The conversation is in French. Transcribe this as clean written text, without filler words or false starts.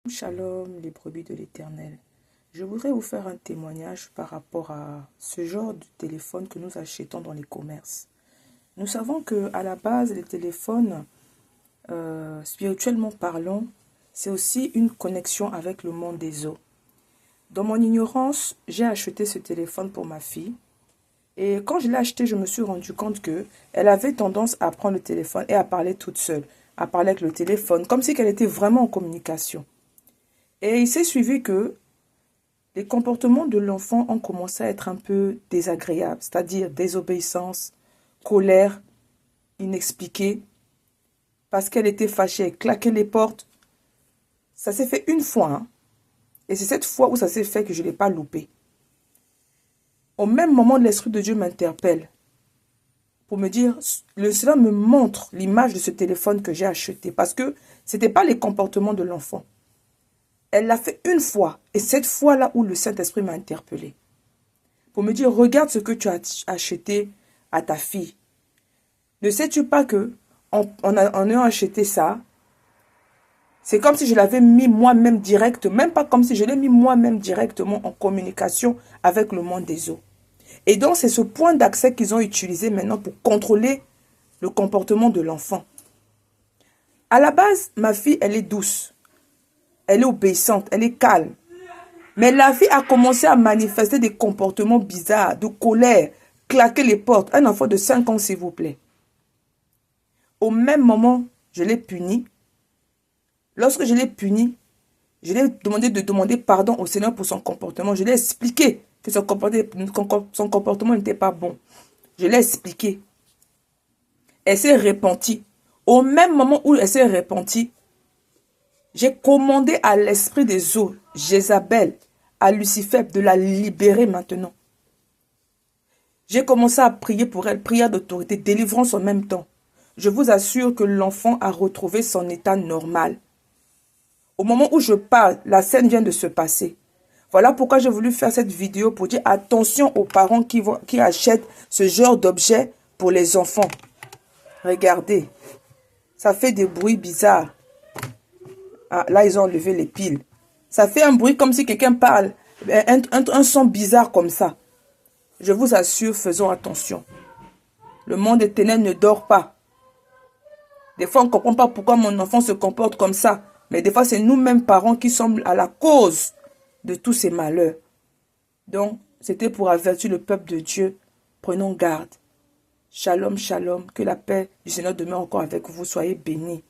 Shalom, les brebis de l'Éternel. Je voudrais vous faire un témoignage par rapport à ce genre de téléphone que nous achetons dans les commerces. Nous savons que à la base, les téléphones, spirituellement parlant, c'est aussi une connexion avec le monde des eaux. Dans mon ignorance, j'ai acheté ce téléphone pour ma fille. Et quand je l'ai acheté, je me suis rendu compte que elle avait tendance à prendre le téléphone et à parler toute seule, à parler avec le téléphone, comme si elle était vraiment en communication. Et il s'est suivi que les comportements de l'enfant ont commencé à être un peu désagréables, c'est-à-dire désobéissance, colère, inexpliquée, parce qu'elle était fâchée, elle claquait les portes. Ça s'est fait une fois, hein, et c'est cette fois où ça s'est fait que je ne l'ai pas loupé. Au même moment, l'Esprit de Dieu m'interpelle pour me dire, cela me montre l'image de ce téléphone que j'ai acheté, parce que ce n'était pas les comportements de l'enfant. Elle l'a fait une fois, et cette fois-là où le Saint-Esprit m'a interpellé. Pour me dire, regarde ce que tu as acheté à ta fille. Ne sais-tu pas que en ayant acheté ça, c'est comme si je l'avais mis moi-même direct, même pas comme si je l'ai mis moi-même directement en communication avec le monde des eaux. Et donc, c'est ce point d'accès qu'ils ont utilisé maintenant pour contrôler le comportement de l'enfant. À la base, ma fille, elle est douce. Elle est obéissante, elle est calme. Mais la fille a commencé à manifester des comportements bizarres, de colère, claquer les portes. Un enfant de 5 ans, s'il vous plaît. Au même moment, je l'ai puni. Lorsque je l'ai puni, je lui ai demandé de demander pardon au Seigneur pour son comportement. Je lui ai expliqué que son comportement n'était pas bon. Je l'ai expliqué. Elle s'est repentie. Au même moment où elle s'est repentie, j'ai commandé à l'esprit des eaux, Jézabel, à Lucifer, de la libérer maintenant. J'ai commencé à prier pour elle, prière d'autorité, délivrance en même temps. Je vous assure que l'enfant a retrouvé son état normal. Au moment où je parle, la scène vient de se passer. Voilà pourquoi j'ai voulu faire cette vidéo pour dire attention aux parents qui achètent ce genre d'objet pour les enfants. Regardez, ça fait des bruits bizarres. Ah, là, ils ont enlevé les piles. Ça fait un bruit comme si quelqu'un parle, un son bizarre comme ça. Je vous assure, faisons attention. Le monde des ténèbres ne dort pas. Des fois, on ne comprend pas pourquoi mon enfant se comporte comme ça. Mais des fois, c'est nous-mêmes parents qui sommes à la cause de tous ces malheurs. Donc, c'était pour avertir le peuple de Dieu. Prenons garde. Shalom, shalom. Que la paix du Seigneur demeure encore avec vous. Soyez bénis.